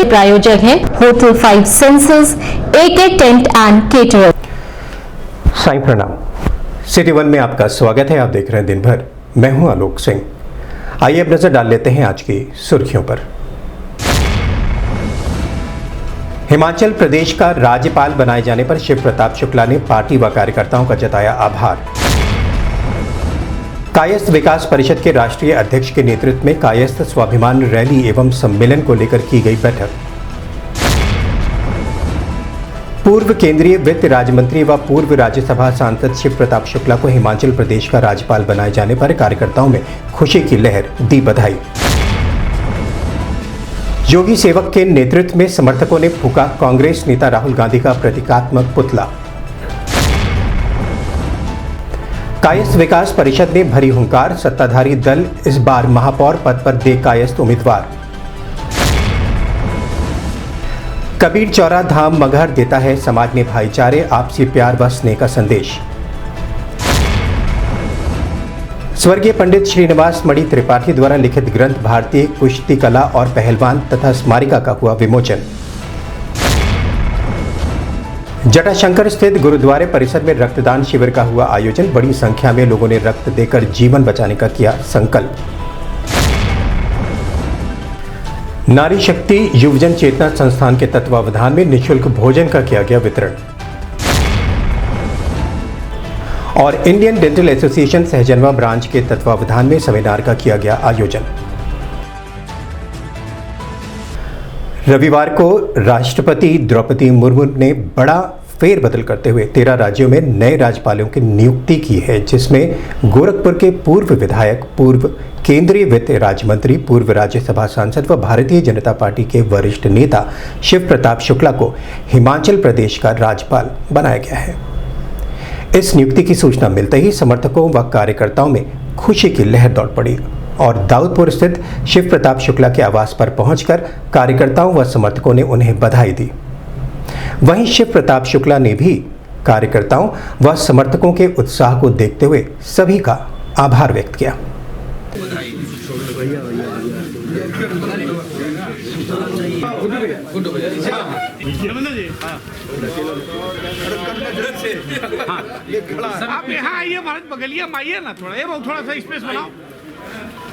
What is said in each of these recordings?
प्रायोजक हैं hotel 5 senses, AK tent and caterer. Sai प्रणाम। सिटी वन में आपका स्वागत है। आप देख रहे हैं दिन भर। मैं हूं आलोक सिंह। आइए अब नजर डाल लेते हैं आज की सुर्खियों पर। हिमाचल प्रदेश का राज्यपाल बनाए जाने पर शिव प्रताप शुक्ला ने पार्टी व कार्यकर्ताओं का जताया आभार। कायस्थ विकास परिषद के राष्ट्रीय अध्यक्ष के नेतृत्व में कायस्थ स्वाभिमान रैली एवं सम्मेलन को लेकर की गई बैठक। पूर्व केंद्रीय वित्त राज्य मंत्री व पूर्व राज्यसभा सांसद शिव प्रताप शुक्ला को हिमाचल प्रदेश का राज्यपाल बनाए जाने पर कार्यकर्ताओं में खुशी की लहर, दी बधाई। योगी सेवक के नेतृत्व में समर्थकों ने फूंका कांग्रेस नेता राहुल गांधी का प्रतीकात्मक पुतला। कायस्थ विकास परिषद ने भरी हुंकार, सत्ताधारी दल इस बार महापौर पद पर दे कायस्थ उम्मीदवार। कबीर चौरा धाम मगहर देता है समाज में भाईचारे, आपसी प्यार व स्नेह का संदेश। स्वर्गीय पंडित श्रीनिवास मणि त्रिपाठी द्वारा लिखित ग्रंथ भारतीय कुश्ती कला और पहलवान तथा स्मारिका का हुआ विमोचन। जटाशंकर स्थित गुरुद्वारे परिसर में रक्तदान शिविर का हुआ आयोजन। बड़ी संख्या में लोगों ने रक्त देकर जीवन बचाने का किया संकल्प। नारी शक्ति युवजन चेतना संस्थान के तत्वावधान में निःशुल्क भोजन का किया गया वितरण। और Indian dental association Sahjanwa branch के तत्वावधान में सेमिनार का किया गया आयोजन। रविवार को राष्ट्रपति द्रौपदी मुर्मू ने बड़ा फेरबदल करते हुए 13 राज्यों में नए राज्यपालों की नियुक्ति की है, जिसमें गोरखपुर के पूर्व विधायक, पूर्व केंद्रीय वित्त राज्य मंत्री, पूर्व राज्यसभा सांसद व भारतीय जनता पार्टी के वरिष्ठ नेता शिव प्रताप शुक्ला को हिमाचल प्रदेश का राज्यपाल बनाया गया है। इस नियुक्ति की सूचना मिलते ही समर्थकों व कार्यकर्ताओं में खुशी की लहर दौड़ पड़ी और दाऊदपुर स्थित शिव प्रताप शुक्ला के आवास पर पहुंचकर कार्यकर्ताओं व समर्थकों ने उन्हें बधाई दी। वहीं शिव प्रताप शुक्ला ने भी कार्यकर्ताओं व समर्थकों के उत्साह को देखते हुए सभी का आभार व्यक्त किया। आप यहाँ आइए, भारत बगलिया में आइए ना, थोड़ा ये थोड़ा सा स्पेस बनाओ।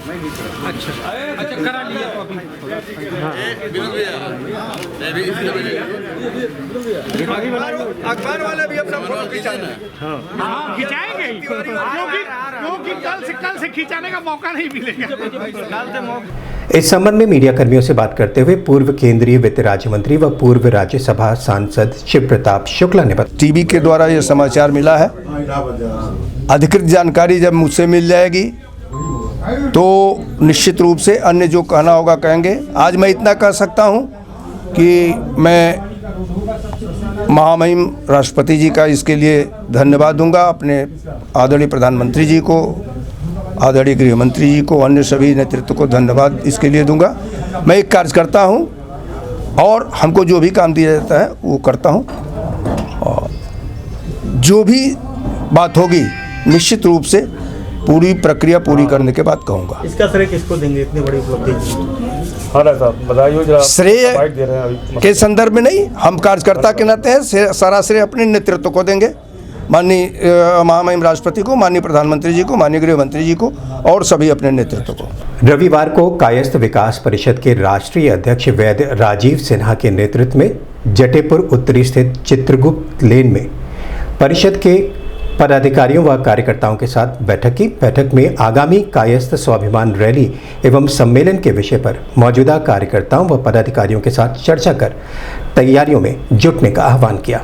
अच्छा करा लिया तो अभी अखबार वाले भी अब सब फोटो खिंचाना है। हाँ खिंचाएंगे, क्योंकि कल से खिंचाने का मौका नहीं मिलेगा। इस संबंध में मीडिया कर्मियों से बात करते हुए पूर्व केंद्रीय वित्त राज्य मंत्री व पूर्व राज्यसभा सांसद शिव प्रताप शुक्ला ने बताया, टीवी के द्वारा यह समाचार मिला है। अधिकृत जानकारी जब मुझसे मिल जाएगी तो निश्चित रूप से अन्य जो कहना होगा कहेंगे। आज मैं इतना कह सकता हूं कि मैं महामहिम राष्ट्रपति जी का इसके लिए धन्यवाद दूंगा, अपने आदरणीय प्रधानमंत्री जी को, आदरणीय गृह मंत्री जी को, अन्य सभी नेतृत्व को धन्यवाद इसके लिए दूंगा। मैं एक कार्यकर्ता हूं और हमको जो भी काम दिया जाता है वो करता हूं और जो भी बात होगी निश्चित रूप से पूरी प्रक्रिया पूरी करने के बाद कहूँगा। इसका श्रेय किसको देंगे, इतनी बड़ी उपलब्धि? श्रेय के संदर्भ में नहीं, हम कार्यकर्ता के नाते हैं, सारा श्रेय अपने नेतृत्व को देंगे। माननीय महामहिम राष्ट्रपति को, माननीय प्रधानमंत्री जी को, माननीय गृह मंत्री जी को और सभी अपने नेतृत्व को। रविवार को कायस्थ विकास परिषद के राष्ट्रीय अध्यक्ष वैद्य राजीव सिन्हा के नेतृत्व में जटेपुर उत्तरी स्थित चित्रगुप्त लेन में परिषद के पदाधिकारियों व कार्यकर्ताओं के साथ बैठक की। बैठक में आगामी कायस्थ स्वाभिमान रैली एवं सम्मेलन के विषय पर मौजूदा कार्यकर्ताओं व पदाधिकारियों के साथ चर्चा कर तैयारियों में जुटने का आह्वान किया।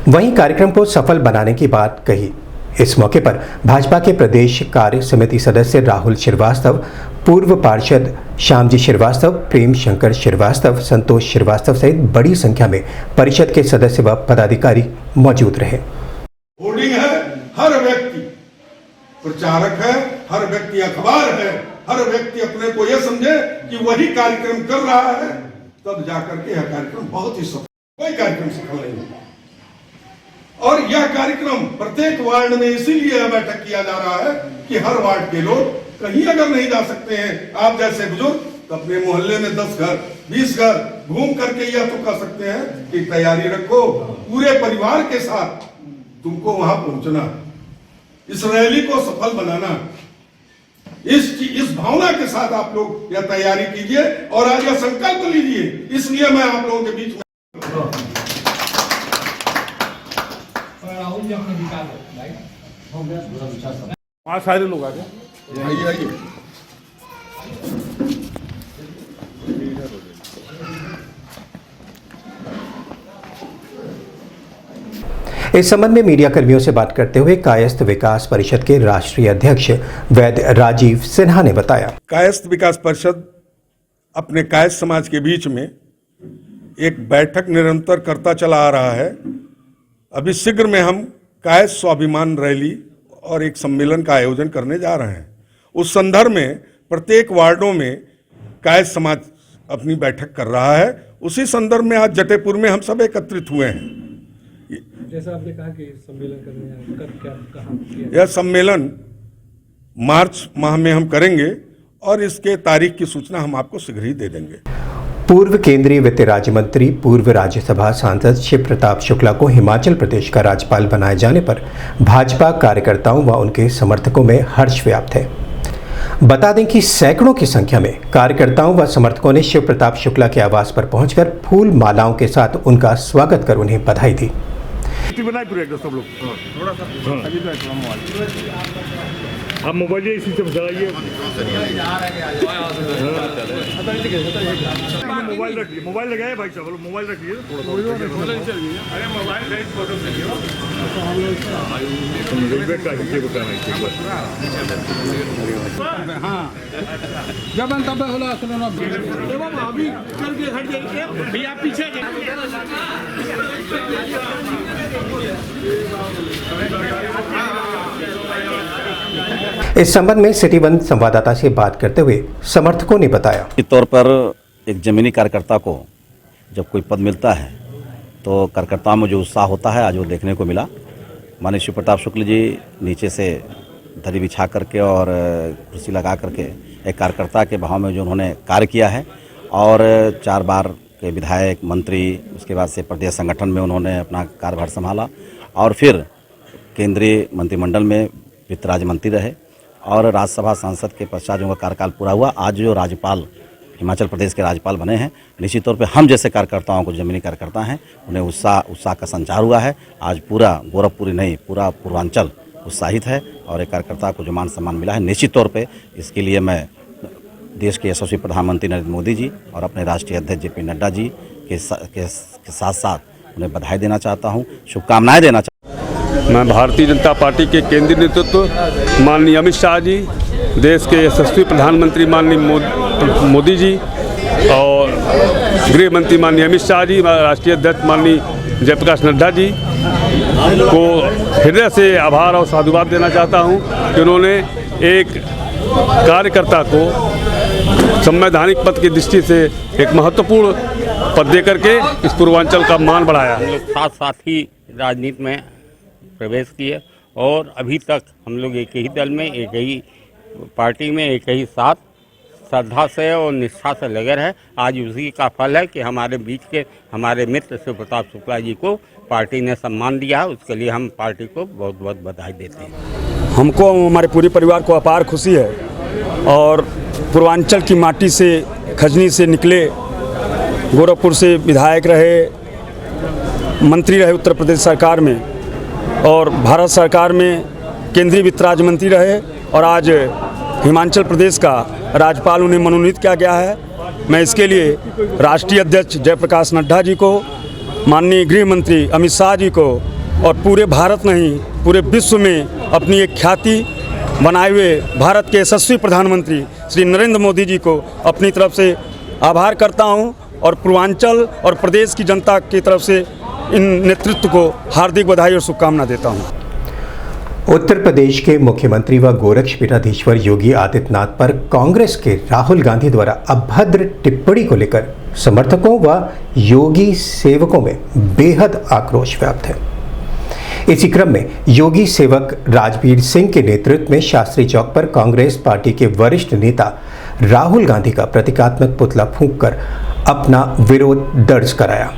वहीं कार्यक्रम को सफल बनाने की बात कही। इस मौके पर भाजपा के प्रदेश कार्य समिति सदस्य राहुल श्रीवास्तव, पूर्व पार्षद श्यामजी श्रीवास्तव, प्रेम शंकर श्रीवास्तव, संतोष श्रीवास्तव सहित बड़ी संख्या में परिषद के सदस्य व पदाधिकारी मौजूद रहे। होर्डिंग है, हर व्यक्ति प्रचारक है, हर व्यक्ति अखबार है, हर व्यक्ति अपने को यह समझे कि वही कार्यक्रम कर रहा है, तब जाकर के यह कार्यक्रम बहुत ही सफल, कोई कार्यक्रम सफल नहीं होगा। और यह कार्यक्रम प्रत्येक वार्ड में इसीलिए बैठक किया जा रहा है कि हर वार्ड के लोग कहीं अगर नहीं जा सकते हैं, आप जैसे बुजुर्ग तो अपने मोहल्ले में 10 घर, 20 घर, घूम करके यह तो कह सकते हैं कि तैयारी रखो, पूरे परिवार के साथ तुमको वहां पहुंचना, इस रैली को सफल बनाना, इस भावना के साथ आप लोग यह तैयारी कीजिए और आज यह संकल्प लीजिए। इसलिए मैं आप लोगों के बीच में वहाँ सारे लोग आ गए। आइए। इस संबंध में मीडिया कर्मियों से बात करते हुए कायस्थ विकास परिषद के राष्ट्रीय अध्यक्ष वैद्य राजीव सिन्हा ने बताया, कायस्थ विकास परिषद अपने कायस्थ समाज के बीच में एक बैठक निरंतर करता चला आ रहा है। अभी शीघ्र में हम कायस्थ स्वाभिमान रैली और एक सम्मेलन का आयोजन करने जा रहे हैं। उस संदर्भ में प्रत्येक वार्डों में कायस्थ समाज अपनी बैठक कर रहा है। उसी संदर्भ में आज जटेपुर में हम सब एकत्रित हुए हैं। जैसा आपने कहा कि सम्मेलन करने हैं, कब क्या कहाँ किया? यह सम्मेलन मार्च माह में हम करेंगे और इसके तारीख की सूचना हम आपको शीघ्र ही दे देंगे। पूर्व केंद्रीय वित्त राज्य मंत्री पूर्व राज्यसभा सांसद शिव प्रताप शुक्ला को हिमाचल प्रदेश का राज्यपाल बनाए जाने पर भाजपा कार्यकर्ताओं व उनके समर्थकों में हर्ष व्याप्त है। बता दें कि सैकड़ों की संख्या में कार्यकर्ताओं व समर्थकों ने शिव प्रताप शुक्ला के आवास पर पहुंचकर फूल मालाओं के साथ उनका स्वागत कर उन्हें बधाई दी। बनाए पूरे एकदम सब लोग थोड़ा सा आप मोबाइल इसी से चलाइए। मोबाइल लगाए भाई साहब, मोबाइल रखिए। अरे मोबाइल हाँ जब तब होला सुनो अभी चल के हट जाइए भैया पीछे। इस संबंध में सिटी वन संवाददाता से बात करते हुए समर्थकों ने बताया, तौर पर एक जमीनी कार्यकर्ता को जब कोई पद मिलता है तो कार्यकर्ताओं में जो उत्साह होता है आज वो देखने को मिला। माननीय शिव प्रताप शुक्ल जी नीचे से दरी बिछा करके और कुर्सी लगा करके एक कार्यकर्ता के भाव में जो उन्होंने कार्य किया है और 4 बार के विधायक मंत्री, उसके बाद से प्रदेश संगठन में उन्होंने अपना कार्यभार संभाला और फिर केंद्रीय मंत्रिमंडल में वित्त राज्य मंत्री रहे और राज्यसभा सांसद के पश्चात उनका कार्यकाल पूरा हुआ। आज जो राज्यपाल हिमाचल प्रदेश के राज्यपाल बने हैं, निश्चित तौर पे हम जैसे कार्यकर्ताओं को, जमीनी कार्यकर्ता हैं, उन्हें उत्साह का संचार हुआ है। आज पूरा गोरखपुर नहीं, पूरा पूर्वांचल उत्साहित है और एक कार्यकर्ता को जो मान सम्मान मिला है, निश्चित तौर पे इसके लिए मैं देश के यशस्वी प्रधानमंत्री नरेंद्र मोदी जी और अपने राष्ट्रीय अध्यक्ष JP नड्डा जी के साथ साथ उन्हें बधाई देना चाहता हूँ, शुभकामनाएं देना चाहता हूँ। मैं भारतीय जनता पार्टी के केंद्रीय नेतृत्व माननीय अमित शाह जी, देश के यशस्वी प्रधानमंत्री माननीय मोदी जी और गृह मंत्री माननीय अमित शाह जी, राष्ट्रीय अध्यक्ष माननीय जयप्रकाश नड्डा जी को हृदय से आभार और साधुवाद देना चाहता हूं कि उन्होंने एक कार्यकर्ता को संवैधानिक पद की दृष्टि से एक महत्वपूर्ण पद दे करके इस पूर्वांचल का मान बढ़ाया। हम लोग साथ साथ ही राजनीति में प्रवेश किए और अभी तक हम लोग एक ही दल में, एक ही पार्टी में, एक ही साथ श्रद्धा से और निष्ठा से लगे रहे। आज उसी का फल है कि हमारे बीच के हमारे मित्र शिव प्रताप शुक्ला जी को पार्टी ने सम्मान दिया है। उसके लिए हम पार्टी को बहुत बहुत बधाई देते हैं। हमको, हमारे पूरे परिवार को अपार खुशी है और पूर्वांचल की माटी से, खजनी से निकले, गोरखपुर से विधायक रहे, मंत्री रहे उत्तर प्रदेश सरकार में और भारत सरकार में केंद्रीय वित्त राज्य मंत्री रहे और आज हिमाचल प्रदेश का राज्यपाल उन्हें मनोनीत किया गया है। मैं इसके लिए राष्ट्रीय अध्यक्ष जयप्रकाश नड्डा जी को, माननीय गृह मंत्री अमित शाह जी को और पूरे भारत नहीं पूरे विश्व में अपनी एक ख्याति बनाए हुए भारत के यशस्वी प्रधानमंत्री श्री नरेंद्र मोदी जी को अपनी तरफ से आभार करता हूं और पूर्वांचल और प्रदेश की जनता की तरफ से इन नेतृत्व को हार्दिक बधाई और शुभकामना देता हूं। उत्तर प्रदेश के मुख्यमंत्री व गोरक्ष पीठाधीश्वर योगी आदित्यनाथ पर कांग्रेस के राहुल गांधी द्वारा अभद्र टिप्पणी को लेकर समर्थकों व योगी सेवकों में बेहद आक्रोश व्याप्त है। इसी क्रम में योगी सेवक राजवीर सिंह के नेतृत्व में शास्त्री चौक पर कांग्रेस पार्टी के वरिष्ठ नेता राहुल गांधी का प्रतीकात्मक पुतला फूंककर अपना विरोध दर्ज कराया।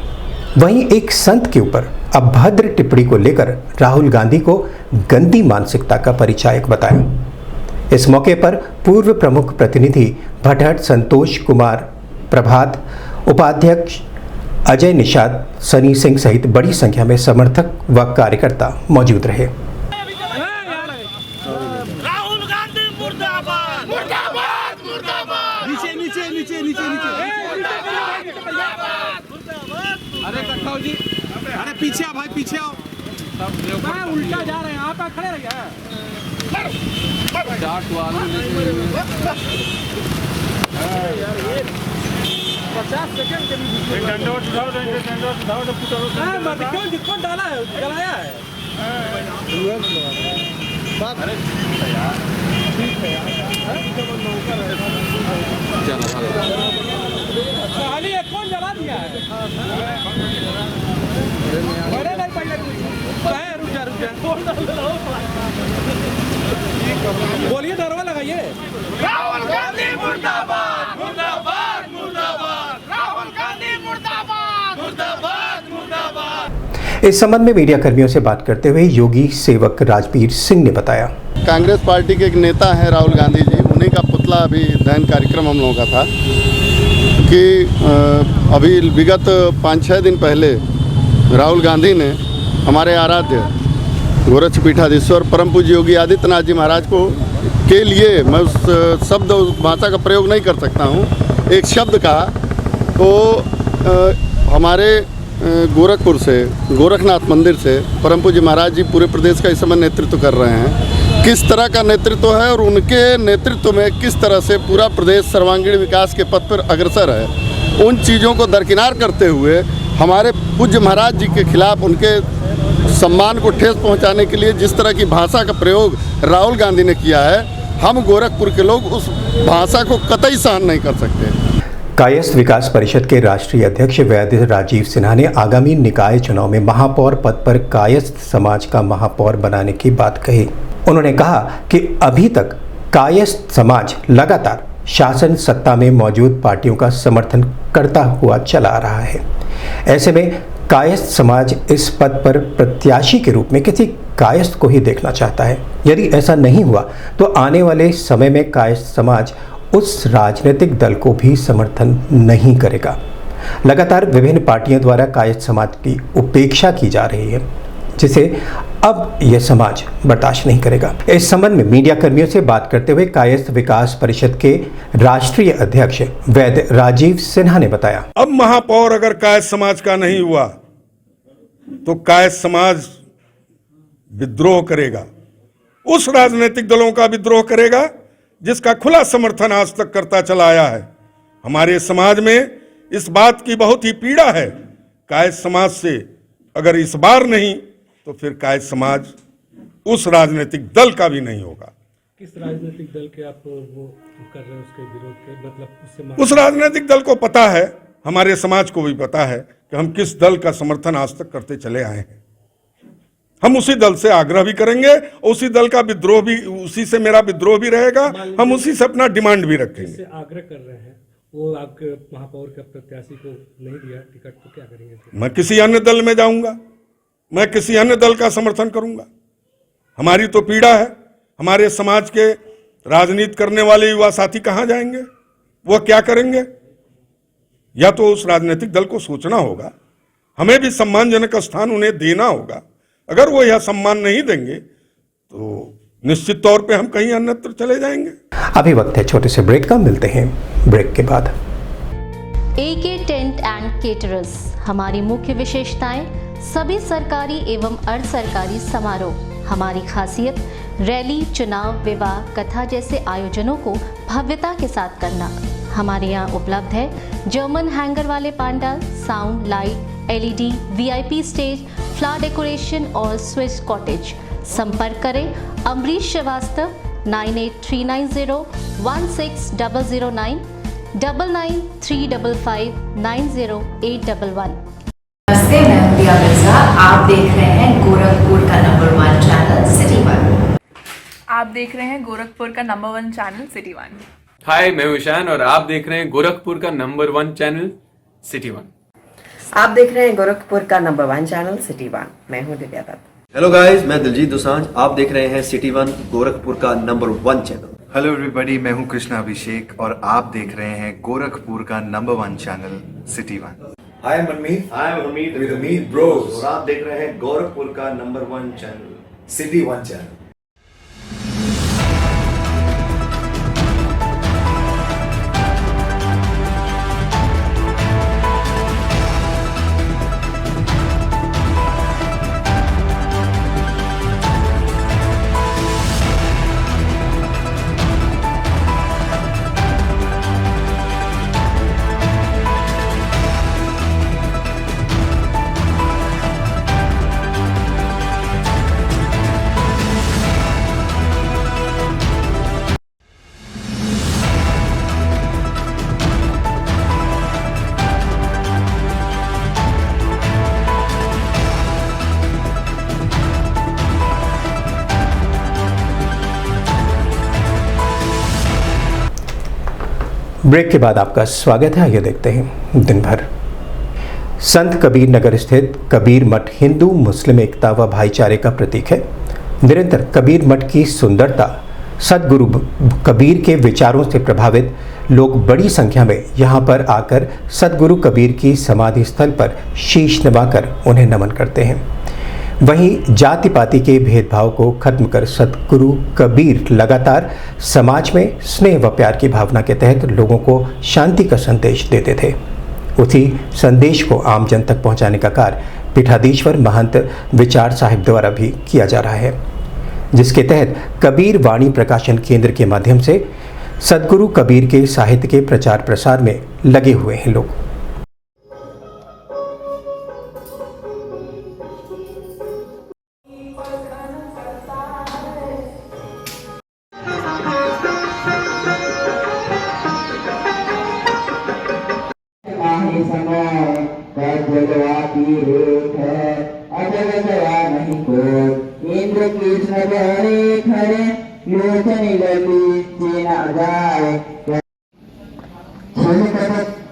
वहीं एक संत के ऊपर अभद्र टिप्पणी को लेकर राहुल गांधी को गंदी मानसिकता का परिचायक बताया। इस मौके पर पूर्व प्रमुख प्रतिनिधि भटहट संतोष कुमार प्रभात, उपाध्यक्ष अजय निषाद, सनी सिंह सहित बड़ी संख्या में समर्थक व कार्यकर्ता मौजूद रहे। राहुल गांधी मुर्दाबाद मुर्दाबाद मुर्दाबाद। नीचे नीचे नीचे नीचे नीचे। अरे कट्टाओ जी, अरे पीछे आओ भाई, पीछे आओ। उल्टा जा रहे हैं, आप खड़े रहिए। चाट वाले 50 सेकंड के लिए डंडा उठाओ क्यों जिसको डाला है जलाया है। कौन जला दिया है? बोलिए, दरवा लगाइए। राहुल गांधी मुर्दाबाद मुर्दाबाद मुर्दाबाद। राहुल गांधी मुर्दाबाद मुर्दाबाद मुर्दाबाद। इस संबंध में मीडिया कर्मियों से बात करते हुए योगी सेवक राजवीर सिंह ने बताया, कांग्रेस पार्टी के एक नेता हैं राहुल गांधी जी, उन्हीं का पुतला अभी दहन कार्यक्रम हम लोगों का था कि अभी विगत 5-6 दिन पहले राहुल गांधी ने हमारे आराध्य गोरक्षपीठाधीश्वर परम पूज्य योगी आदित्यनाथ जी महाराज को के लिए, मैं उस शब्द उस भाषा का प्रयोग नहीं कर सकता हूँ, एक शब्द कहा तो हमारे गोरखपुर से, गोरखनाथ मंदिर से परम पूज्य महाराज जी पूरे प्रदेश का इस समय नेतृत्व कर रहे हैं। किस तरह का नेतृत्व है और उनके नेतृत्व में किस तरह से पूरा प्रदेश सर्वांगीण विकास के पथ पर अग्रसर है, उन चीज़ों को दरकिनार करते हुए हमारे पूज्य महाराज जी के खिलाफ उनके सम्मान को ठेस पहुंचाने के लिए जिस तरह की भाषा का प्रयोग राहुल गांधी ने किया है, हम गोरखपुर के लोग उस भाषा को कतई सहन नहीं कर सकते। कायस्थ विकास परिषद के राष्ट्रीय अध्यक्ष वैद्य राजीव सिन्हा ने आगामी निकाय चुनाव में महापौर पद पर कायस्थ समाज का महापौर बनाने की बात कही। उन्होंने कहा कि अभी तक कायस्थ समाज लगातार शासन सत्ता में मौजूद पार्टियों का समर्थन करता हुआ चला आ रहा है। ऐसे में कायस्थ समाज इस पद पर प्रत्याशी के रूप में किसी कायस्थ को ही देखना चाहता है। यदि ऐसा नहीं हुआ तो आने वाले समय में कायस्थ समाज उस राजनीतिक दल को भी समर्थन नहीं करेगा। लगातार विभिन्न पार्टियों द्वारा कायस्थ समाज की उपेक्षा की जा रही है, जिसे अब यह समाज बर्दाश्त नहीं करेगा। इस संबंध में मीडिया कर्मियों से बात करते हुए कायस्थ विकास परिषद के राष्ट्रीय अध्यक्ष वैद्य राजीव सिन्हा ने बताया, अब महापौर अगर कायस्थ समाज का नहीं हुआ तो कायस्थ समाज विद्रोह करेगा, उस राजनीतिक दलों का विद्रोह करेगा जिसका खुला समर्थन आज तक करता चला आया है। हमारे समाज में इस बात की बहुत ही पीड़ा है। कायस्थ समाज से अगर इस बार नहीं तो फिर कायस्थ समाज उस राजनीतिक दल का भी नहीं होगा। किस राजनीतिक दल के आप वो कर रहे हैं, उसके विरोध के मतलब उससे उस राजनीतिक दल को पता है, हमारे समाज को भी पता है कि हम किस दल का समर्थन आज तक करते चले आए हैं। हम उसी दल से आग्रह भी करेंगे, उसी दल का विद्रोह भी, उसी से मेरा विद्रोह भी रहेगा, हम उसी से अपना डिमांड भी रखेंगे। आग्रह कर रहे हैं, वो आपके महापौर के प्रत्याशी को नहीं दिया टिकट, तो क्या करेंगे? मैं किसी अन्य दल में जाऊंगा, मैं किसी अन्य दल का समर्थन करूंगा। हमारी तो पीड़ा है, हमारे समाज के राजनीति करने वाले युवा साथी कहां जाएंगे, वो क्या करेंगे? या तो उस राजनीतिक दल को सोचना होगा, हमें भी सम्मानजनक स्थान उन्हें देना होगा। अगर वो यह सम्मान नहीं देंगे तो निश्चित तौर पे हम कहीं अन्यत्र चले जाएंगे। अभी वक्त है छोटे से ब्रेक का, मिलते हैं ब्रेक के बाद। AK टेंट एंड केटरर्स, हमारी मुख्य विशेषताएं सभी सरकारी एवं अर्ध सरकारी समारोह। हमारी खासियत रैली, चुनाव, विवाह, कथा जैसे आयोजनों को भव्यता के साथ करना। हमारे यहाँ उपलब्ध है जर्मन हैंगर वाले pandal, sound, light, LED, VIP stage, flower decoration और स्विस कॉटेज। संपर्क करें अमरीश श्रीवास्तव 9839016009 9935590811। नमस्ते, मैं हूं दिया मिर्जा। आप देख रहे हैं गोरखपुर का नंबर 1 चैनल सिटी 1। आप देख रहे हैं गोरखपुर का नंबर 1 चैनल सिटी 1। हाय, मैं हूं ईशान और आप देख रहे हैं गोरखपुर का नंबर 1 चैनल सिटी वन। आप देख रहे हैं गोरखपुर का नंबर 1 चैनल सिटी वन। मैं हूं दिव्या दत्त। हेलो गाइस, मैं दिलजीत दोसांझ। आप देख रहे हैं सिटी वन, गोरखपुर का नंबर 1 चैनल। हेलो एवरीबॉडी, मैं हूं कृष्णा अभिषेक और आप देख रहे हैं गोरखपुर का number 1 channel city one. I am Hameed with Hameed bros और आप देख रहे हैं गोरखपुर का number 1 channel city one channel. Break के बाद आपका स्वागत है। आइए देखते हैं दिन भर। संत कबीर नगर स्थित कबीर मठ हिंदू मुस्लिम एकता व भाईचारे का प्रतीक है। निरंतर कबीर मठ की सुंदरता, सदगुरु कबीर के विचारों से प्रभावित लोग बड़ी संख्या में यहाँ पर आकर सदगुरु कबीर की समाधि स्थल पर शीश नवाकर उन्हें नमन करते हैं। वहीं जाति पाति के भेदभाव को खत्म कर सदगुरु कबीर लगातार समाज में स्नेह व प्यार की भावना के तहत लोगों को शांति का संदेश देते थे। उसी संदेश को आम जन तक पहुंचाने का कार्य पीठाधीश्वर महंत विचार साहिब द्वारा भी किया जा रहा है, जिसके तहत कबीर वाणी प्रकाशन केंद्र के माध्यम से सदगुरु कबीर के साहित्य के प्रचार प्रसार में लगे हुए हैं लोग। इंद्र कृष्ण खरे खरे लोचन लली चेना जाए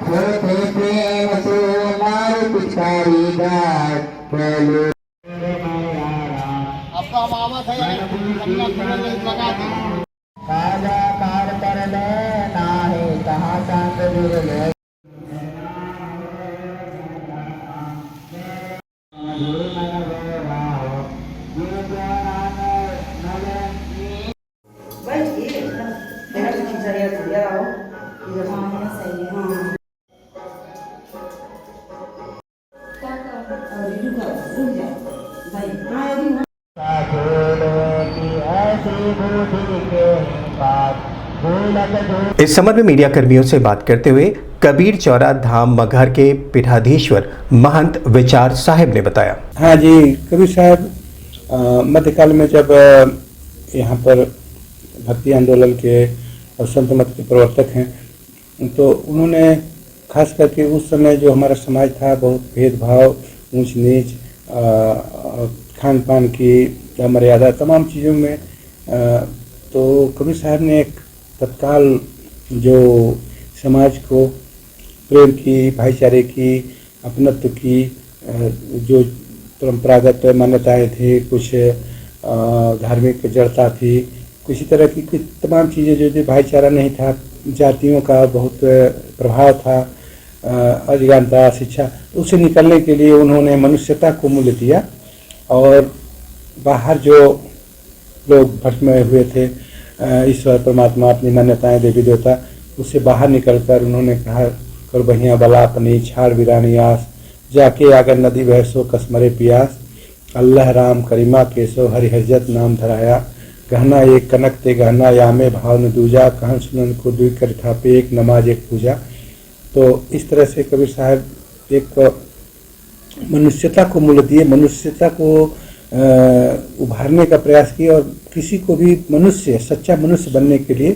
प्रेम से मार पिछाड़ी गाय आपका मामा था काला कार पर ना है कहाँ संग दुर्लभ इस संबंध में मीडिया कर्मियों से बात करते हुए कबीर चौरा धाम मगहर के पीठाधीश्वर महंत विचार साहिब ने बताया। हाँ जी, कबीर साहब मध्यकाल में जब यहाँ पर भक्ति आंदोलन के और संत मत के प्रवर्तक हैं, तो उन्होंने खास करके उस समय जो हमारा समाज था बहुत भेदभाव, ऊंच नीच, खान पान की मर्यादा, तमाम चीज़ों में तो कबीर साहब ने एक तत्काल जो समाज को प्रेम की, भाईचारे की, अपनत्व की जो परंपरागत मान्यताएं थी, कुछ धार्मिक जड़ता थी, किसी तरह की कुछ तमाम चीज़ें जो थी, भाईचारा नहीं था, जातियों का बहुत प्रभाव था, अज्ञानता, शिक्षा, उससे निकलने के लिए उन्होंने मनुष्यता को मूल्य दिया और बाहर जो लोग भटके हुए थे, ईश्वर परमात्मा अपनी मान्यताएं देवी देवता, उससे बाहर निकलकर उन्होंने कहा कर बहिया बला अपनी छाड़ वीरानी आस, जाके आगर नदी बह सो कसमरे पियास, अल्लाह राम करीमा केसो हरि हजरत नाम धराया, गहना एक कनक ते गहना यामे भाव न दूजा, कहन सुनन को दुई कर थापे एक नमाज एक पूजा। तो इस तरह से कबीर साहब एक मनुष्यता को मूल्य दिए, मनुष्यता को उभारने का प्रयास किया और किसी को भी मनुष्य, सच्चा मनुष्य बनने के लिए,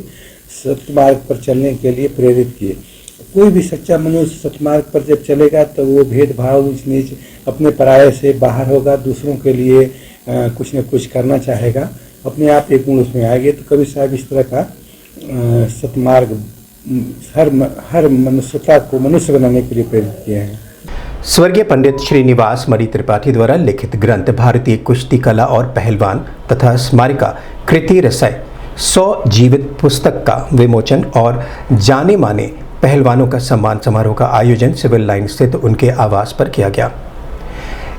सत्य मार्ग पर चलने के लिए प्रेरित किए। कोई भी सच्चा मनुष्य सत्य मार्ग पर जब चलेगा तो वो भेदभाव, ऊंच नीच, अपने पराये से बाहर होगा, दूसरों के लिए कुछ न कुछ करना चाहेगा, अपने आप एक गुण उसमें आएंगे। तो कबीर साहब इस तरह का सत्मार्ग हर मनुष्यता को मनुष्य बनाने के लिए प्रेरित किए हैं। स्वर्गीय पंडित श्रीनिवास मणि त्रिपाठी द्वारा लिखित ग्रंथ भारतीय कुश्ती कला और पहलवान तथा स्मारिका कृति रसाय 100 जीवित पुस्तक का विमोचन और जाने माने पहलवानों का सम्मान समारोह का आयोजन सिविल लाइन स्थित उनके आवास पर किया गया।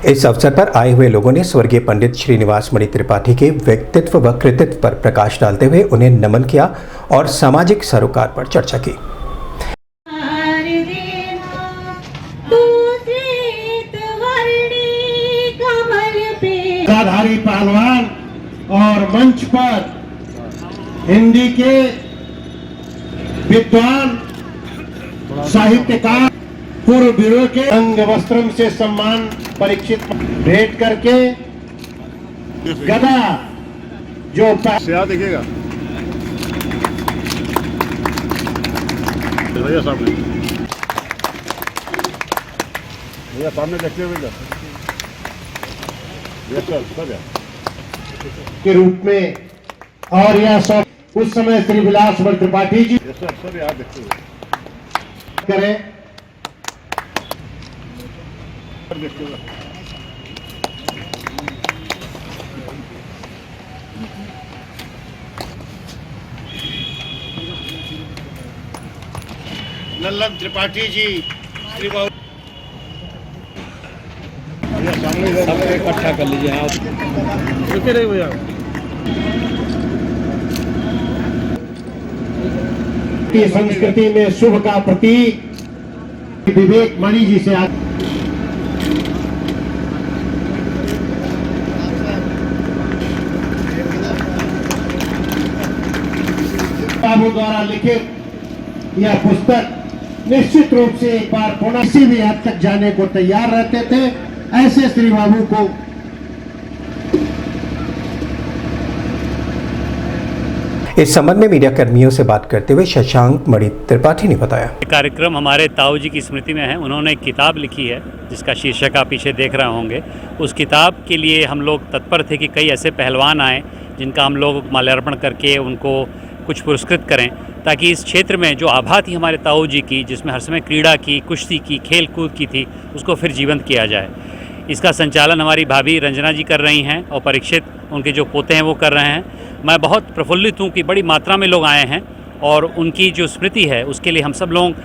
इस अवसर पर आए हुए लोगों ने स्वर्गीय पंडित श्रीनिवास मणि त्रिपाठी के व्यक्तित्व व कृतित्व पर प्रकाश डालते हुए उन्हें नमन किया और सामाजिक सरोकार पर चर्चा की। साधारी पहलवान और मंच पर हिंदी के विद्वान साहित्यकार पूर्व वीरों के अंग वस्त्रम से सम्मान परीक्षित भेंट करके गदा जो देखिएगा सामने देखते हुए के रूप में और यह सब उस समय श्री विलास मणि त्रिपाठी जी करें। लल्लन त्रिपाठी जी श्री बाबू सामने इकट्ठा कर लीजिए आप रुके रहे भैया। संस्कृति में शुभ का प्रतीक विवेक मणि जी से बाबू द्वारा लिखित यह पुस्तक निश्चित रूप से एक बार पुनः किसी भी हद तक जाने को तैयार रहते थे। ऐसे श्री बाबू को इस संबंध में मीडिया कर्मियों से बात करते हुए शशांक मणि त्रिपाठी ने बताया, कार्यक्रम हमारे ताऊ जी की स्मृति में है। उन्होंने एक किताब लिखी है जिसका शीर्षक आप पीछे देख रहे होंगे। उस किताब के लिए हम लोग तत्पर थे कि कई ऐसे पहलवान आए जिनका हम लोग माल्यार्पण करके उनको कुछ पुरस्कृत करें, ताकि इस क्षेत्र में जो आभा थी हमारे ताऊ जी की, जिसमें हर समय क्रीड़ा की, कुश्ती की, खेल कूद की थी, उसको फिर जीवंत किया जाए। इसका संचालन हमारी भाभी रंजना जी कर रही हैं और परीक्षित उनके जो पोते हैं वो कर रहे हैं। मैं बहुत प्रफुल्लित हूँ कि बड़ी मात्रा में लोग आए हैं और उनकी जो स्मृति है उसके लिए हम सब लोग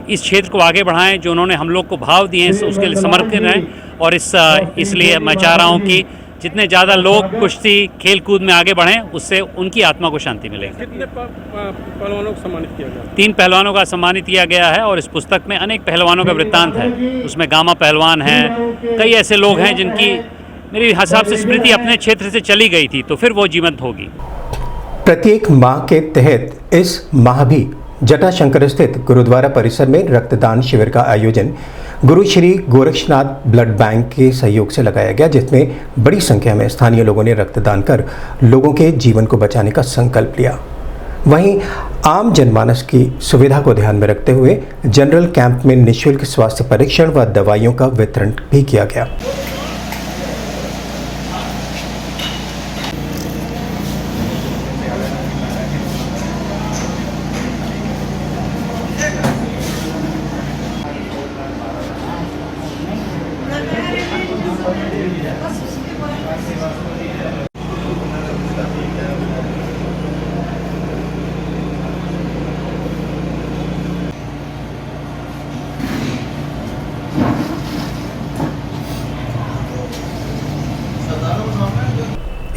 इस क्षेत्र को आगे बढ़ाएं। जो उन्होंने हम लोग को भाव दिए हैं उसके लिए समर्पित रहें और इसलिए मैं चाह रहा हूँ कि जितने ज़्यादा लोग कुश्ती खेल कूद में आगे बढ़ें उससे उनकी आत्मा को शांति मिलेगी। कितने पहलवानों को सम्मानित किया गया? 3 पहलवानों का सम्मानित किया गया है और इस पुस्तक में अनेक पहलवानों का वृत्तांत है। उसमें गामा पहलवान हैं, कई ऐसे लोग हैं जिनकी मेरे हिसाब से स्मृति अपने क्षेत्र से चली गई थी, तो फिर वो जीवंत होगी। प्रत्येक माह के तहत इस माह भी जटाशंकर स्थित गुरुद्वारा परिसर में रक्तदान शिविर का आयोजन गुरु श्री गोरक्षनाथ ब्लड बैंक के सहयोग से लगाया गया, जिसमें बड़ी संख्या में स्थानीय लोगों ने रक्तदान कर लोगों के जीवन को बचाने का संकल्प लिया। वहीं आम जनमानस की सुविधा को ध्यान में रखते हुए जनरल कैंप में निःशुल्क स्वास्थ्य परीक्षण व दवाइयों का वितरण भी किया गया।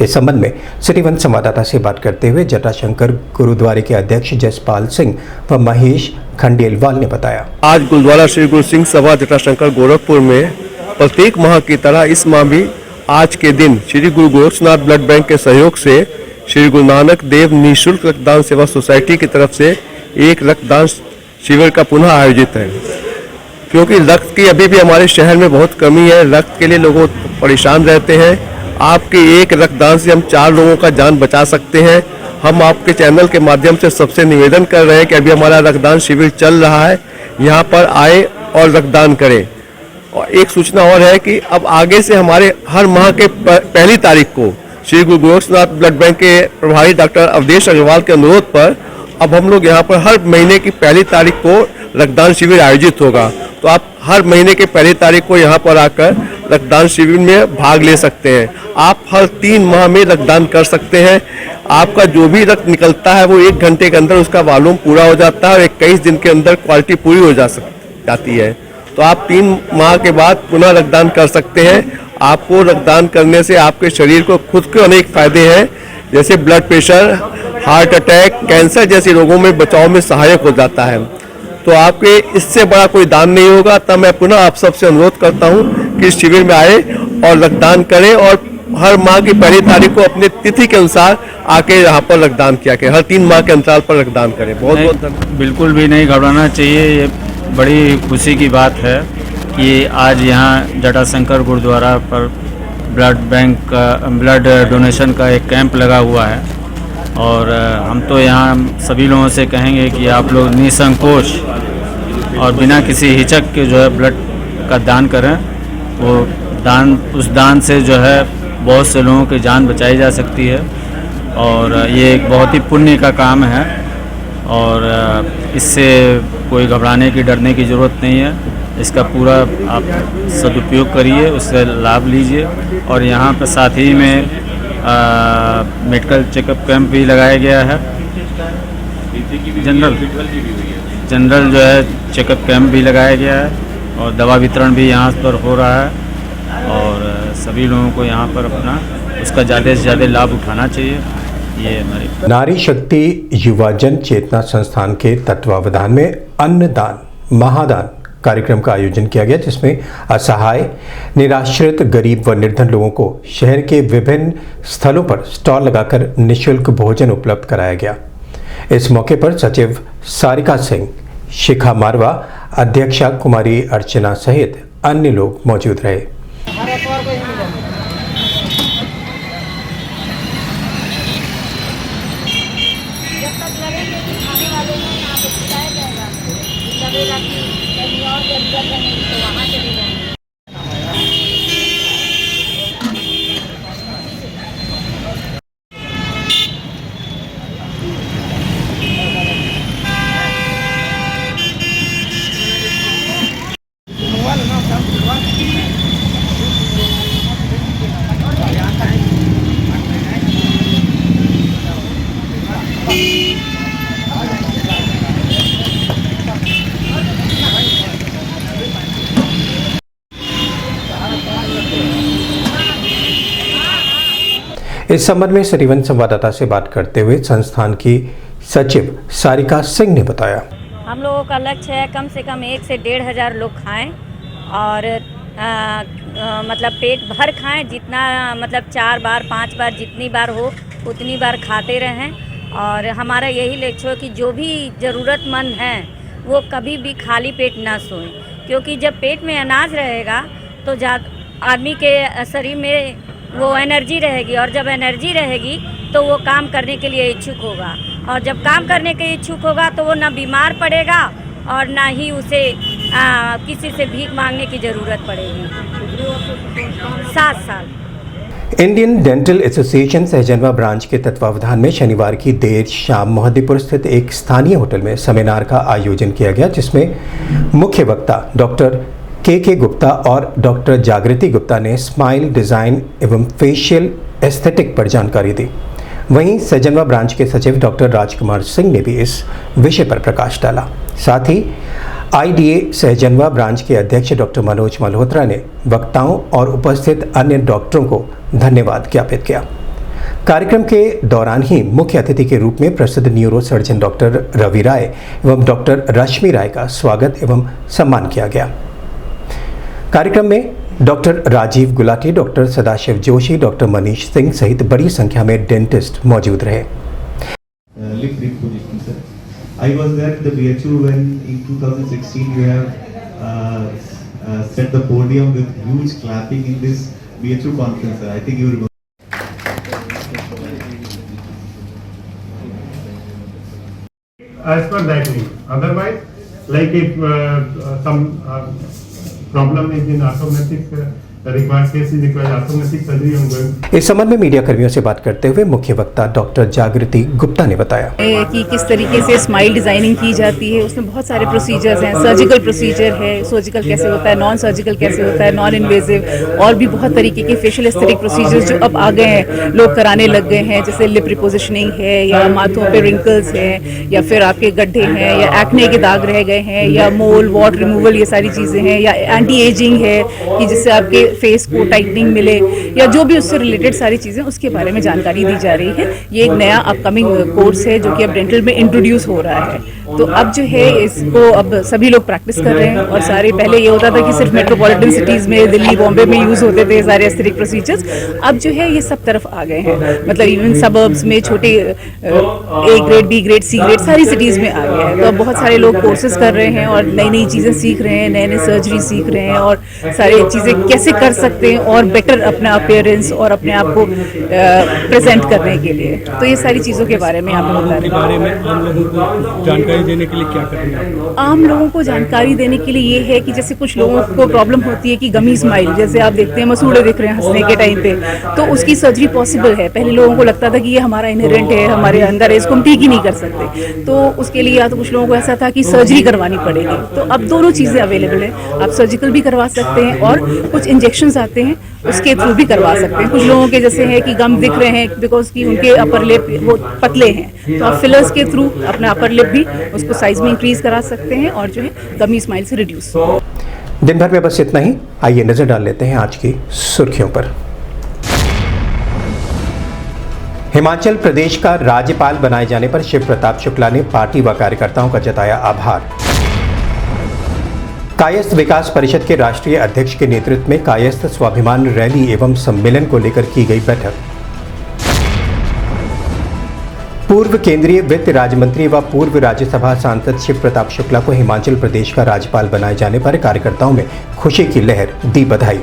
इस संबंध में सिटी वन संवाददाता से बात करते हुए जटाशंकर गुरुद्वारे के अध्यक्ष जसपाल सिंह व महेश खंडेलवाल ने बताया, आज गुरुद्वारा श्री गुरु सिंह सभा जटाशंकर गोरखपुर में प्रत्येक माह की तरह इस माह भी आज के दिन श्री गुरु गोरक्षनाथ ब्लड बैंक के सहयोग से श्री गुरु नानक देव निःशुल्क रक्तदान सेवा सोसाइटी की तरफ से एक रक्तदान शिविर का पुनः आयोजित है। क्योंकि रक्त की अभी भी हमारे शहर में बहुत कमी है, रक्त के लिए लोग परेशान रहते हैं। आपके एक रक्तदान से हम 4 लोगों का जान बचा सकते हैं। हम आपके चैनल के माध्यम से सबसे निवेदन कर रहे हैं कि अभी हमारा रक्तदान शिविर चल रहा है, यहाँ पर आए और रक्तदान करें। और एक सूचना और है कि अब आगे से हमारे हर माह के पहली तारीख को श्री गुरु गोरक्षनाथ ब्लड बैंक के प्रभारी डॉक्टर अवधेश अग्रवाल के अनुरोध पर अब हम लोग यहाँ पर हर महीने की पहली तारीख को रक्तदान शिविर आयोजित होगा। तो आप हर महीने के पहली तारीख को यहाँ पर आकर रक्तदान शिविर में भाग ले सकते हैं। आप हर 3 माह में रक्तदान कर सकते हैं। आपका जो भी रक्त निकलता है वो 1 घंटे के अंदर उसका वॉल्यूम पूरा हो जाता है और 21 दिन के अंदर क्वालिटी पूरी हो जाती है। तो आप 3 माह के बाद पुनः रक्तदान कर सकते हैं। आपको रक्तदान करने से आपके शरीर को खुद के अनेक फायदे हैं, जैसे blood pressure, heart attack, cancer जैसे रोगों में बचाव में सहायक हो जाता है। तो आपके इससे बड़ा कोई दान नहीं होगा। तब मैं पुनः आप सबसे अनुरोध करता हूं कि इस शिविर में आए और रक्तदान करें और हर माह की पहली तारीख को अपने तिथि के अनुसार आके यहाँ पर रक्तदान किया करें। हर 3 माह के अंतराल पर रक्तदान करें। बहुत बहुत धन्यवाद। बिल्कुल भी नहीं घबराना चाहिए। ये बड़ी खुशी की बात है कि आज यहाँ जटाशंकर गुरुद्वारा पर ब्लड डोनेशन का एक कैंप लगा हुआ है और हम तो यहाँ सभी लोगों से कहेंगे कि आप लोग निसंकोच और बिना किसी हिचक के जो है ब्लड का दान करें। वो उस दान से जो है बहुत से लोगों की जान बचाई जा सकती है और ये एक बहुत ही पुण्य का काम है और इससे कोई घबराने की, डरने की ज़रूरत नहीं है। इसका पूरा आप सदुपयोग करिए, उससे लाभ लीजिए। और यहाँ पर साथ ही में मेडिकल चेकअप कैंप भी लगाया गया है। जनरल जो है चेकअप कैंप भी लगाया गया है और दवा वितरण भी यहाँ पर हो रहा है और सभी लोगों को यहाँ पर अपना उसका ज़्यादा से ज़्यादा लाभ उठाना चाहिए। ये हमारी नारी शक्ति युवा जन चेतना संस्थान के तत्वावधान में अन्नदान महादान कार्यक्रम का आयोजन किया गया, जिसमें असहाय, निराश्रित, गरीब व निर्धन लोगों को शहर के विभिन्न स्थलों पर स्टॉल लगाकर निःशुल्क भोजन उपलब्ध कराया गया। इस मौके पर सचिव सारिका सिंह, शिखा मारवा, अध्यक्षा कुमारी अर्चना सहित अन्य लोग मौजूद रहे। इस संबंध में सिटीवन संवाददाता से बात करते हुए संस्थान की सचिव सारिका सिंह ने बताया, हम लोगों का लक्ष्य है कम से कम 1 से 1.5 हज़ार लोग खाएं और मतलब पेट भर खाएं, जितना मतलब 4 बार 5 बार जितनी बार हो उतनी बार खाते रहें। और हमारा यही लक्ष्य है कि जो भी ज़रूरतमंद हैं वो कभी भी खाली पेट ना सोएं, क्योंकि जब पेट में अनाज रहेगा तो आदमी के शरीर में वो एनर्जी रहेगी और जब एनर्जी रहेगी तो वो काम करने के लिए इच्छुक होगा और जब काम करने के इच्छुक होगा तो वो ना बीमार पड़ेगा और ना ही उसे किसी से भीख मांगने की ज़रूरत पड़ेगी। 7 साल। Indian dental association Sahjanwa branch के तत्वावधान में शनिवार की देर शाम मोहद्दीपुर स्थित एक स्थानीय होटल में सेमिनार का आयोजन किया गया, जिसमें मुख्य वक्ता डॉक्टर के गुप्ता और डॉक्टर जागृति गुप्ता ने स्माइल डिज़ाइन एवं फेशियल एस्थेटिक पर जानकारी दी। वहीं सहजनवा ब्रांच के सचिव डॉक्टर राजकुमार सिंह ने भी इस विषय पर प्रकाश डाला। साथ ही IDA सहजनवा ब्रांच के अध्यक्ष डॉक्टर मनोज मल्होत्रा ने वक्ताओं और उपस्थित अन्य डॉक्टरों को धन्यवाद ज्ञापित किया। कार्यक्रम के दौरान ही मुख्य अतिथि के रूप में प्रसिद्ध न्यूरो सर्जन डॉक्टर रवि राय एवं डॉक्टर रश्मि राय का स्वागत एवं सम्मान किया गया। कार्यक्रम में doctor Rajiv Gulati, doctor Sadashiv Joshi, doctor Manish Singh सहित बड़ी संख्या में डेंटिस्ट मौजूद रहे। I was there at the BHU when in 2016 you have set the podium with huge clapping in this BHU conference. I think you remember. As per that way. Otherwise, like if some problem is in automatic the required cases require ophthalmic surgery ongoing. इस संबंध में media कर्मियों से बात करते हुए मुख्य वक्ता डॉक्टर जागृति गुप्ता ने बताया कि किस तरीके से स्माइल डिजाइनिंग की जाती है। उसमें बहुत सारे प्रोसीजर्स हैं, सर्जिकल प्रोसीजर है, सर्जिकल कैसे होता है, नॉन सर्जिकल कैसे होता है, नॉन इन्वेजिव, और भी बहुत तरीके के फेशियल एस्थेटिक प्रोसीजर्स जो अब आ गए हैं, लोग कराने लग गए हैं, जैसे लिप रिपोजिशनिंग है, या माथों पे रिंकल्स हैं, या फिर आपके गड्ढे हैं, या एक्ने के दाग रह गए हैं, या मोल वॉट रिमूवल, ये सारी चीज़ें हैं, या एंटी एजिंग है कि जिससे आपके फेस को टाइटनिंग मिले, या जो भी उससे रिलेटेड सारी चीज़ें, उसके बारे में जानकारी दी जा रही है। ये एक नया अपकमिंग कोर्स है जो कि अब डेंटल में इंट्रोड्यूस हो रहा है। तो अब जो है इसको अब सभी लोग प्रैक्टिस कर रहे हैं, और सारे पहले ये होता था कि सिर्फ मेट्रोपॉलिटन सिटीज़ में, दिल्ली बॉम्बे में यूज़ होते थे सारे एस्थेटिक प्रोसीजर्स। अब जो है ये सब तरफ आ गए हैं, मतलब इवन सबर्ब्स में छोटे A grade, B grade, C grade सारी सिटीज़ में आ गए हैं। तो अब बहुत सारे लोग कोर्सेज कर रहे हैं और नई नई चीज़ें सीख रहे हैं, नए नए सर्जरी सीख रहे हैं, और सारी चीज़ें कैसे कर सकते हैं और बेटर अपना अपीयरेंस और अपने आप को प्रेजेंट करने के लिए। तो ये सारी चीज़ों के बारे में आप बता रहे हैं। आम लोगों को जानकारी देने के लिए क्या करेंगे? आम लोगों को जानकारी देने के लिए ये है कि जैसे कुछ लोगों को प्रॉब्लम होती है कि गमी स्माइल, जैसे आप देखते हैं मसूड़े दिख रहे हैं हंसने के टाइम पे, तो उसकी सर्जरी पॉसिबल है। पहले लोगों को लगता था कि ये हमारा इनहेरेंट है, हमारे अंदर है, इसको हम ठीक ही नहीं कर सकते। तो उसके लिए या तो कुछ लोगों को ऐसा था कि सर्जरी करवानी पड़ेगी, तो अब दोनों चीज़ें अवेलेबल है। आप सर्जिकल भी करवा सकते हैं और कुछ इंजेक्शंस आते हैं उसके थ्रू भी करवा सकते हैं। कुछ लोगों के जैसे है कि गम दिख रहे हैं बिकॉज कि उनके अपर लिप वो पतले हैं, तो आप फिलर्स के थ्रू अपना अपर लिप भी उसको साइज में इंक्रीज करा सकते हैं और जो है गमी स्माइल से रिड्यूस। दिन भर में बस इतना ही। आइए नजर डाल लेते हैं आज की सुर्खियों पर। हिमाचल प्रदेश का राज्यपाल बनाए जाने पर शिव प्रताप शुक्ला ने पार्टी व कार्यकर्ताओं का जताया आभार। कायस्थ विकास परिषद के राष्ट्रीय अध्यक्ष के नेतृत्व में कायस्थ स्वाभिमान रैली एवं सम्मेलन को लेकर की गई बैठक। पूर्व केंद्रीय वित्त राज्य मंत्री व पूर्व राज्यसभा सांसद शिव प्रताप शुक्ला को हिमाचल प्रदेश का राज्यपाल बनाए जाने पर कार्यकर्ताओं में खुशी की लहर दी बधाई।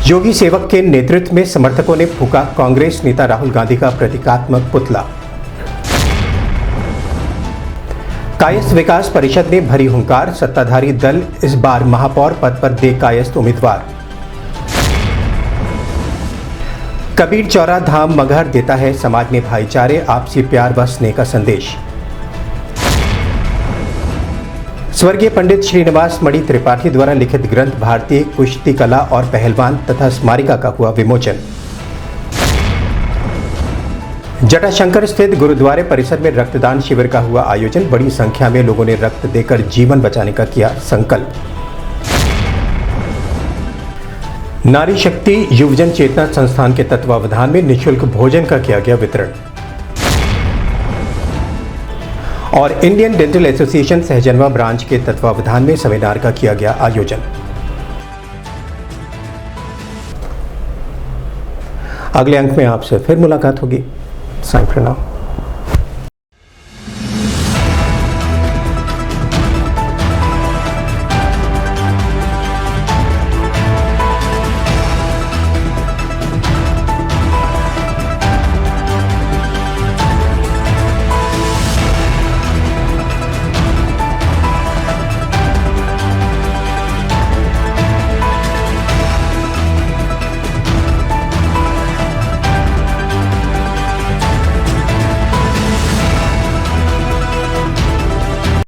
योगी सेवक के नेतृत्व में समर्थकों ने फूंका कांग्रेस नेता राहुल गांधी का प्रतीकात्मक पुतला। कायस्थ विकास परिषद ने भरी हुंकार, सत्ताधारी दल इस बार महापौर पद पर दे कायस्थ उम्मीदवार। कबीर चौरा धाम मगहर देता है समाज में भाईचारे, आपसी प्यार व स्नेह का संदेश। स्वर्गीय पंडित श्रीनिवास मणि त्रिपाठी द्वारा लिखित ग्रंथ भारतीय कुश्ती कला और पहलवान तथा स्मारिका का हुआ विमोचन। जटाशंकर स्थित गुरुद्वारे परिसर में रक्तदान शिविर का हुआ आयोजन, बड़ी संख्या में लोगों ने रक्त देकर जीवन बचाने का किया संकल्प। नारी शक्ति युवजन चेतना संस्थान के तत्वावधान में निःशुल्क भोजन का किया गया वितरण। और Indian dental association Sahjanwa branch के तत्वावधान में सेमिनार का किया गया आयोजन। अगले अंक में आपसे फिर मुलाकात होगी। साइन प्रणाम।